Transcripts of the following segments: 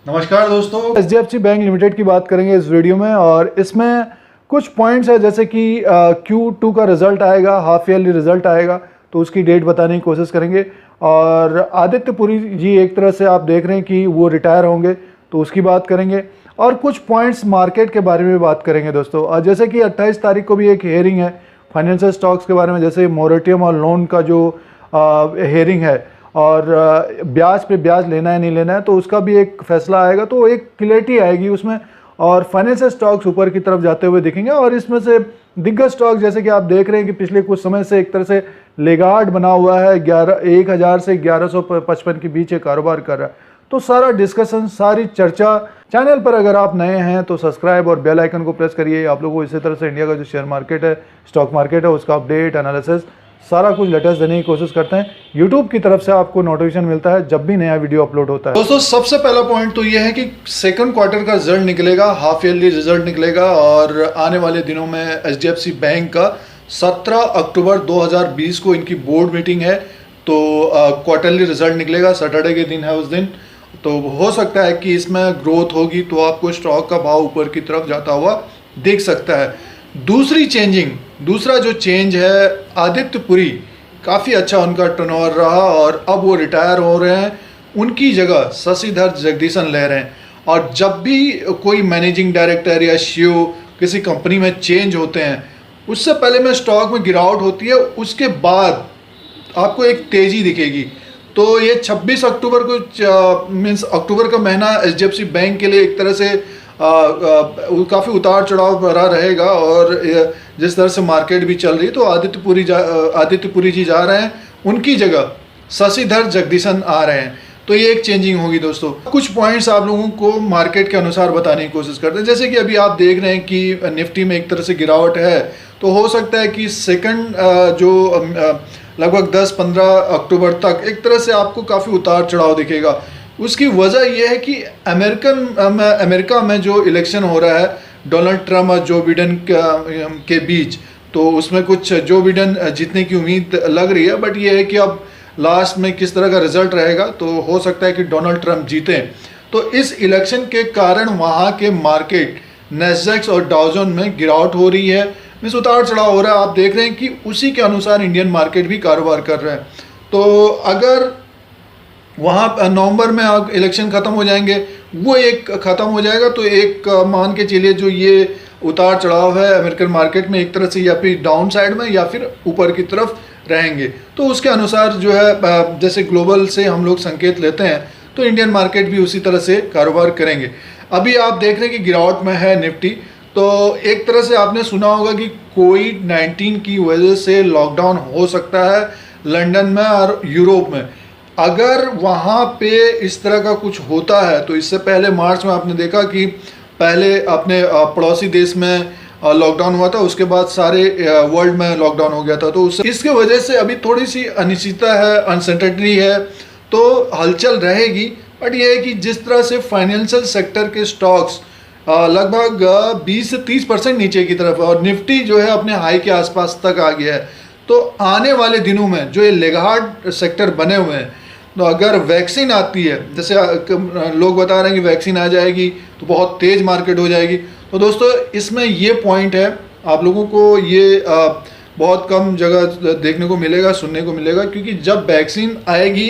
नमस्कार दोस्तों। HDFC bank limited की बात करेंगे इस वीडियो में और इसमें कुछ पॉइंट्स है जैसे कि Q2 का रिजल्ट आएगा, हाफ ईयरली रिजल्ट आएगा तो उसकी डेट बताने की कोशिश करेंगे। और आदित्य पुरी जी एक तरह से आप देख रहे हैं कि वो रिटायर होंगे तो उसकी बात करेंगे और कुछ पॉइंट्स मार्केट के बारे में बात करेंगे दोस्तों। और जैसे कि 28 तारीख को भी एक हेयरिंग है फाइनेंशियल स्टॉक्स के बारे में, जैसे मोरेटोरियम और लोन का जो हेयरिंग है और ब्याज पे ब्याज लेना है नहीं लेना है तो उसका भी एक फैसला आएगा, तो एक क्लैरिटी आएगी उसमें और फाइनेंशियल स्टॉक्स ऊपर की तरफ जाते हुए दिखेंगे। और इसमें से दिग्गज स्टॉक जैसे कि आप देख रहे हैं कि पिछले कुछ समय से एक तरह से लेगार्ड बना हुआ है, 1000 से 1155 के बीच ये कारोबार कर रहा है। तो सारा डिस्कशन, सारी चर्चा चैनल पर अगर आप नए हैं तो सब्सक्राइब और बेल आइकन को प्रेस करिए। आप लोगों को इसी तरह से इंडिया का जो शेयर मार्केट है, स्टॉक मार्केट है, उसका अपडेट, एनालिसिस सारा कुछ लेटेस्ट देने की कोशिश करते हैं। YouTube की तरफ से आपको नोटिफिकेशन मिलता है जब भी नया वीडियो अपलोड होता है। दोस्तों सबसे पहला पॉइंट तो यह है कि सेकंड क्वार्टर का रिजल्ट निकलेगा, हाफ ईयरली रिजल्ट निकलेगा और आने वाले दिनों में HDFC बैंक का 17 अक्टूबर 2020 को इनकी बोर्ड मीटिंग है तो क्वार्टरली रिजल्ट निकलेगा। सैटरडे के दिन है उस दिन, तो हो सकता है कि इसमें ग्रोथ होगी तो आपको स्टॉक का भाव ऊपर की तरफ जाता हुआ देख सकता है। दूसरा जो चेंज है, आदित्य पुरी काफ़ी अच्छा उनका टर्नओवर रहा और अब वो रिटायर हो रहे हैं, उनकी जगह शशिधर जगदीशन ले रहे हैं। और जब भी कोई मैनेजिंग डायरेक्टर या CEO किसी कंपनी में चेंज होते हैं उससे पहले में स्टॉक में गिरावट होती है, उसके बाद आपको एक तेज़ी दिखेगी। तो ये 26 अक्टूबर को मीन्स अक्टूबर का महीना HDFC बैंक के लिए एक तरह से काफ़ी उतार चढ़ाव भरा रहेगा और जिस तरह से मार्केट भी चल रही है तो आदित्य पुरी जी जा रहे हैं, उनकी जगह शशिधर जगदीशन आ रहे हैं। तो ये एक चेंजिंग होगी दोस्तों। कुछ पॉइंट्स आप लोगों को मार्केट के अनुसार बताने की कोशिश करते हैं। जैसे कि अभी आप देख रहे हैं कि निफ्टी में एक तरह से गिरावट है, तो हो सकता है कि सेकंड जो लगभग 10-15 अक्टूबर तक एक तरह से आपको काफ़ी उतार चढ़ाव दिखेगा। उसकी वजह यह है कि अमेरिका में जो इलेक्शन हो रहा है डोनाल्ड ट्रम्प और जो बिडेन के बीच, तो उसमें कुछ जो बिडेन जीतने की उम्मीद लग रही है, बट ये है कि अब लास्ट में किस तरह का रिजल्ट रहेगा तो हो सकता है कि डोनाल्ड ट्रम्प जीते। तो इस इलेक्शन के कारण वहाँ के मार्केट नैस्डैक और डाउ जोन्स में गिरावट हो रही है, मीन्स उतार चढ़ाव हो रहा है। आप देख रहे हैं कि उसी के अनुसार इंडियन मार्केट भी कारोबार कर रहे हैं। तो अगर वहाँ नवंबर में इलेक्शन ख़त्म हो जाएंगे, वो एक ख़त्म हो जाएगा तो एक मान के चलिए जो ये उतार चढ़ाव है अमेरिकन मार्केट में एक तरह से या फिर डाउन साइड में या फिर ऊपर की तरफ रहेंगे। तो उसके अनुसार जो है जैसे ग्लोबल से हम लोग संकेत लेते हैं तो इंडियन मार्केट भी उसी तरह से कारोबार करेंगे। अभी आप देख रहे हैं कि गिरावट में है निफ्टी। तो एक तरह से आपने सुना होगा कि कोविड-19 की वजह से लॉकडाउन हो सकता है लंदन में और यूरोप में। अगर वहाँ पे इस तरह का कुछ होता है तो इससे पहले मार्च में आपने देखा कि पहले अपने पड़ोसी देश में लॉकडाउन हुआ था, उसके बाद सारे वर्ल्ड में लॉकडाउन हो गया था। तो इसके वजह से अभी थोड़ी सी अनिश्चितता है, अनसर्टेनिटी है, तो हलचल रहेगी। बट ये है कि जिस तरह से फाइनेंशियल सेक्टर के स्टॉक्स लगभग 20 से 30% नीचे की तरफ है और निफ्टी जो है अपने हाई के आसपास तक आ गया है, तो आने वाले दिनों में जो ये लेगार्ड सेक्टर बने हुए हैं, तो अगर वैक्सीन आती है, जैसे लोग बता रहे हैं कि वैक्सीन आ जाएगी तो बहुत तेज़ मार्केट हो जाएगी, तो दोस्तों इसमें ये पॉइंट है, आप लोगों को ये बहुत कम जगह देखने को मिलेगा, सुनने को मिलेगा। क्योंकि जब वैक्सीन आएगी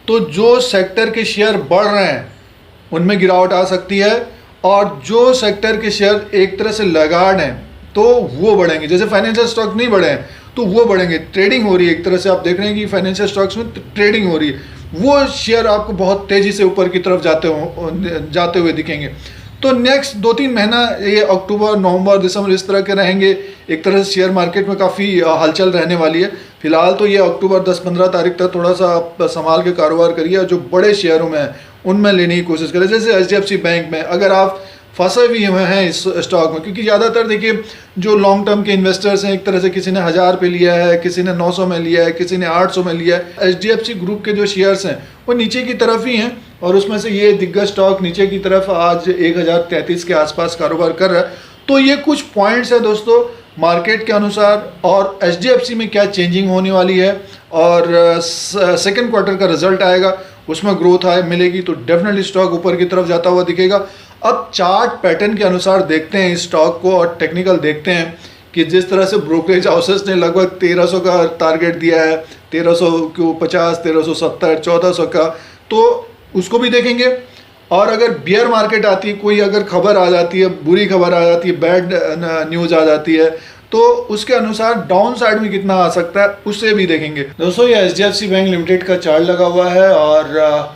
तो जो सेक्टर के शेयर बढ़ रहे हैं उनमें गिरावट आ सकती है और जो सेक्टर के शेयर एक तरह से लगार्ड हैं तो वो बढ़ेंगे। जैसे फाइनेंशियल स्टॉक नहीं बढ़े हैं तो वो बढ़ेंगे। ट्रेडिंग हो रही है, एक तरह से आप देख रहे हैं कि फाइनेंशियल स्टॉक्स में ट्रेडिंग हो रही है, वो शेयर आपको बहुत तेज़ी से ऊपर की तरफ जाते हुए दिखेंगे। तो नेक्स्ट 2-3 महीना ये अक्टूबर, नवंबर, दिसंबर इस तरह के रहेंगे। एक तरह से शेयर मार्केट में काफ़ी हलचल रहने वाली है। फिलहाल तो ये अक्टूबर 10-15 तारीख तक थोड़ा सा आप संभाल के कारोबार करिए और जो बड़े शेयरों में है उनमें लेने की कोशिश करें। जैसे HDFC बैंक में अगर आप फंसे भी हुए हैं इस स्टॉक में, क्योंकि ज़्यादातर देखिए जो लॉन्ग टर्म के इन्वेस्टर्स हैं, एक तरह से किसी ने 1000 पे लिया है, किसी ने 900 में लिया है, किसी ने 800 में लिया है। HDFC ग्रुप के जो शेयर्स हैं वो नीचे की तरफ ही हैं और उसमें से ये दिग्गज स्टॉक नीचे की तरफ आज 1033 के आसपास कारोबार कर रहा है। तो ये कुछ पॉइंट्स हैं दोस्तों मार्केट के अनुसार और HDFC में क्या चेंजिंग होने वाली है और सेकेंड क्वार्टर का रिजल्ट आएगा उसमें ग्रोथ आए मिलेगी तो डेफिनेटली स्टॉक ऊपर की तरफ जाता हुआ दिखेगा। अब चार्ट पैटर्न के अनुसार देखते हैं इस स्टॉक को और टेक्निकल देखते हैं कि जिस तरह से ब्रोकरेज हाउसेस ने लगभग 1300 का टारगेट दिया है, 1350, 1370, 1400 का, तो उसको भी देखेंगे। और अगर बियर मार्केट आती है, कोई अगर खबर आ जाती है, बुरी खबर आ जाती है, बैड न्यूज़ आ जाती है, तो उसके अनुसार डाउन साइड में कितना आ सकता है उससे भी देखेंगे। दोस्तों ये HDFC बैंक लिमिटेड का चार्ट लगा हुआ है और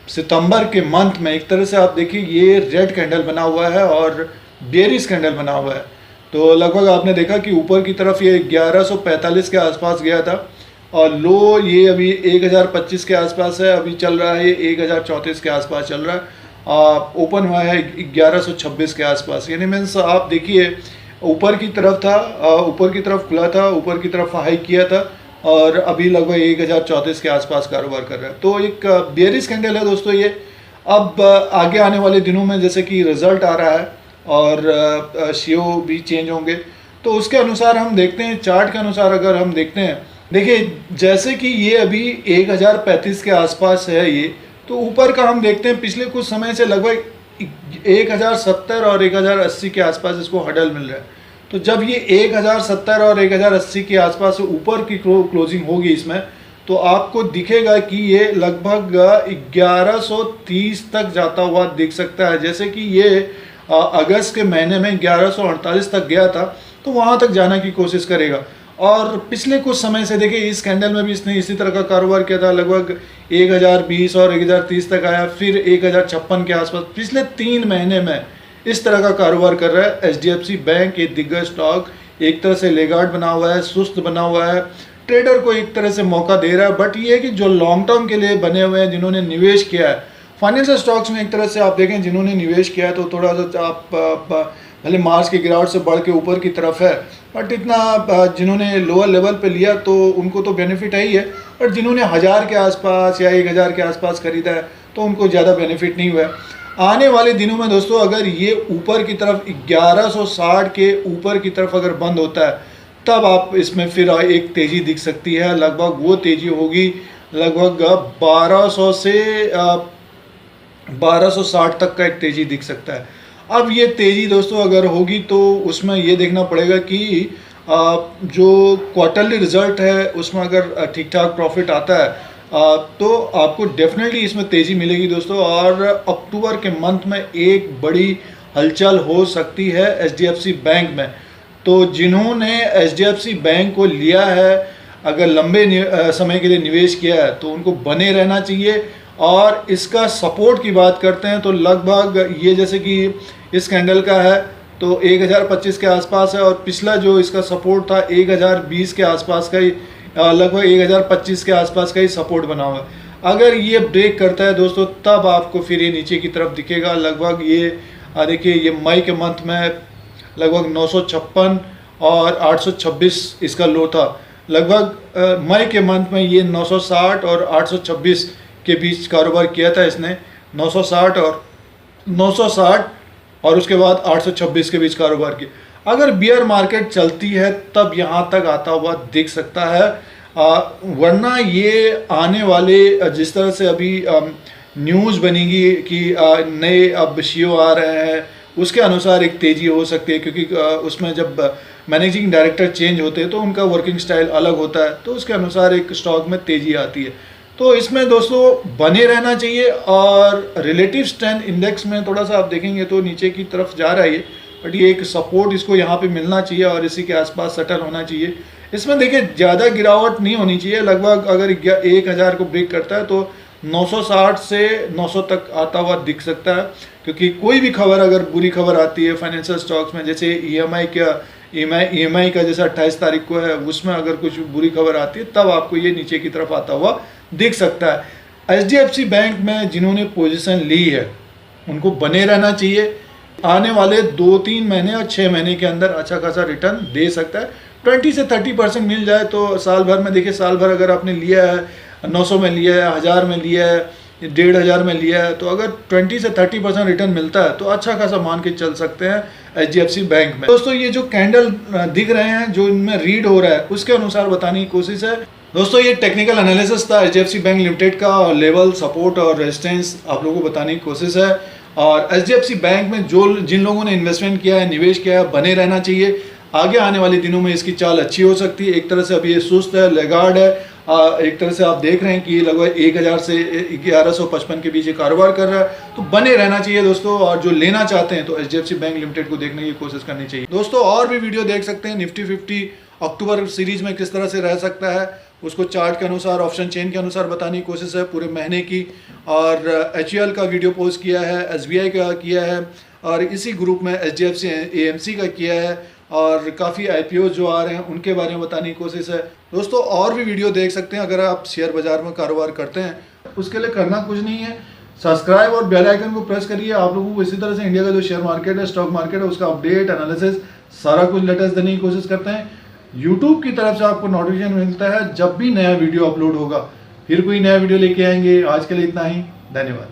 सितंबर के मंथ में एक तरह से आप देखिए ये रेड कैंडल बना हुआ है और बेयरिश कैंडल बना हुआ है। तो लगभग आपने देखा कि ऊपर की तरफ ये 1145 के आसपास गया था और लो ये अभी 1025 के आसपास है, अभी चल रहा है ये 1034 के आसपास चल रहा है। ओपन हुआ है 1126 के आसपास, यानी मीन्स आप देखिए ऊपर की तरफ था, ऊपर की तरफ खुला था, ऊपर की तरफ हाई किया था और अभी लगभग 1034 के आसपास कारोबार कर रहा है। तो एक बेयरिश कैंडल है दोस्तों ये। अब आगे आने वाले दिनों में जैसे कि रिजल्ट आ रहा है और सीईओ भी चेंज होंगे, तो उसके अनुसार हम देखते हैं, चार्ट के अनुसार अगर हम देखते हैं, देखिए जैसे कि ये अभी 1035 के आसपास है ये, तो ऊपर का हम देखते हैं पिछले कुछ समय से लगभग 1070 और 1080 के आसपास इसको हडल मिल रहा है। तो जब ये 1070 और 1080 के आसपास से ऊपर की क्लोजिंग होगी इसमें, तो आपको दिखेगा कि ये लगभग 1130 तक जाता हुआ दिख सकता है। जैसे कि ये अगस्त के महीने में 1148 तक गया था, तो वहाँ तक जाने की कोशिश करेगा। और पिछले कुछ समय से देखिए इस कैंडल में भी इसने इसी तरह का कारोबार किया था, लगभग 1020 और 1030 तक आया, फिर 1056 के आसपास। पिछले 3 महीने में इस तरह का कारोबार कर रहा है HDFC बैंक। ये दिग्गज स्टॉक एक तरह से लेगार्ड बना हुआ है, सुस्त बना हुआ है, ट्रेडर को एक तरह से मौका दे रहा है। बट ये है कि जो लॉन्ग टर्म के लिए बने हुए हैं, जिन्होंने निवेश किया है फाइनेंशियल स्टॉक्स में, एक तरह से आप देखें जिन्होंने निवेश किया है, तो थोड़ा सा आप भले मार्च की गिरावट से बढ़ के ऊपर की तरफ है, बट इतना जिन्होंने लोअर लेवल पे लिया तो उनको तो बेनिफिट है ही है, बट जिन्होंने 1000 के आसपास या 1000 के आसपास खरीदा है तो उनको ज़्यादा बेनिफिट नहीं हुआ है। आने वाले दिनों में दोस्तों अगर ये ऊपर की तरफ 1160 के ऊपर की तरफ अगर बंद होता है, तब आप इसमें फिर एक तेज़ी दिख सकती है। लगभग वो तेज़ी होगी लगभग 1200 से 1260 तक का एक तेज़ी दिख सकता है। अब ये तेज़ी दोस्तों अगर होगी तो उसमें ये देखना पड़ेगा कि जो क्वार्टरली रिजल्ट है उसमें अगर ठीक ठाक प्रॉफिट आता है तो आपको डेफिनेटली इसमें तेज़ी मिलेगी दोस्तों। और अक्टूबर के मंथ में एक बड़ी हलचल हो सकती है HDFC बैंक में। तो जिन्होंने HDFC बैंक को लिया है, अगर लंबे समय के लिए निवेश किया है, तो उनको बने रहना चाहिए। और इसका सपोर्ट की बात करते हैं तो लगभग ये जैसे कि इस कैंडल का है तो 1025 के आसपास है, और पिछला जो इसका सपोर्ट था 1020 के आसपास का ही, लगभग 1025 के आसपास का ही सपोर्ट बना हुआ है। अगर ये ब्रेक करता है दोस्तों तब आपको फिर ये नीचे की तरफ दिखेगा। लगभग ये देखिए ये मई के मंथ में लगभग 956 और 826 इसका लो था। लगभग मई के मंथ में ये 960 और 826 के बीच कारोबार किया था इसने, 960 और उसके बाद 826 के बीच कारोबार किया। अगर बियर मार्केट चलती है तब यहाँ तक आता हुआ दिख सकता है, वरना ये आने वाले जिस तरह से अभी न्यूज़ बनेगी कि नए अब सीईओ आ रहे हैं, उसके अनुसार एक तेज़ी हो सकती है। क्योंकि उसमें जब मैनेजिंग डायरेक्टर चेंज होते हैं तो उनका वर्किंग स्टाइल अलग होता है, तो उसके अनुसार एक स्टॉक में तेज़ी आती है। तो इसमें दोस्तों बने रहना चाहिए। और रिलेटिव स्ट्रेंथ इंडेक्स में थोड़ा सा आप देखेंगे तो नीचे की तरफ जा रहा है ये, बट ये एक सपोर्ट इसको यहाँ पे मिलना चाहिए और इसी के आसपास सेटल होना चाहिए। इसमें देखिए ज़्यादा गिरावट नहीं होनी चाहिए। लगभग अगर 1000 को ब्रेक करता है तो 960 से 900 तक आता हुआ दिख सकता है। क्योंकि कोई भी खबर अगर बुरी खबर आती है फाइनेंशियल स्टॉक्स में, जैसे EMI का जैसे 28 तारीख को है, उसमें अगर कुछ बुरी खबर आती है तब आपको ये नीचे की तरफ आता हुआ दिख सकता है। HDFC बैंक में जिन्होंने पोजीशन ली है उनको बने रहना चाहिए। आने वाले 2-3 महीने और 6 महीने के अंदर अच्छा खासा रिटर्न दे सकता है। 20 से 30% मिल जाए तो साल भर में, देखिए साल भर अगर आपने लिया है 900 में लिया है, 1000 में लिया है, 1500 में लिया है, तो अगर 20 से 30% रिटर्न मिलता है तो अच्छा खासा मान के चल सकते हैं HDFC बैंक में। दोस्तों ये जो कैंडल दिख रहे हैं जो इनमें रीड हो रहा है उसके अनुसार बताने की कोशिश है। दोस्तों ये टेक्निकल एनालिसिस था एचडीएफसी बैंक लिमिटेड का, और लेवल सपोर्ट और रेजिस्टेंस आप लोगों को बताने की कोशिश है। और एचडीएफसी बैंक में जिन लोगों ने इन्वेस्टमेंट किया है, निवेश किया है, बने रहना चाहिए। आगे आने वाले दिनों में इसकी चाल अच्छी हो सकती है। एक तरह से अभी ये सुस्त है, लेगार्ड है। एक तरह से आप देख रहे हैं कि लगभग 1000 से 1155 के बीच ये कारोबार कर रहा है, तो बने रहना चाहिए दोस्तों। और जो लेना चाहते हैं तो एचडीएफसी बैंक लिमिटेड को देखने की कोशिश करनी चाहिए दोस्तों। और भी वीडियो देख सकते हैं, निफ्टी 50 अक्टूबर सीरीज में किस तरह से रह सकता है, उसको चार्ट के अनुसार, ऑप्शन चेन के अनुसार बताने की कोशिश है पूरे महीने की। और HUL का वीडियो पोस्ट किया है, SBI का किया है, और इसी ग्रुप में HDFC AMC का किया है, और काफ़ी IPO जो आ रहे हैं उनके बारे में बताने की कोशिश है दोस्तों। और भी वीडियो देख सकते हैं अगर आप शेयर बाजार में कारोबार करते हैं। उसके लिए करना कुछ नहीं है, सब्सक्राइब और बेल आइकन को प्रेस करिए। आप लोगों को इसी तरह से इंडिया का जो शेयर मार्केट है, स्टॉक मार्केट है, उसका अपडेट, एनालिसिस सारा कुछ लेटेस्ट देने की कोशिश करते हैं। यूट्यूब की तरफ से आपको नोटिफिकेशन मिलता है जब भी नया वीडियो अपलोड होगा। फिर कोई नया वीडियो लेके आएंगे। आज के लिए इतना ही, धन्यवाद।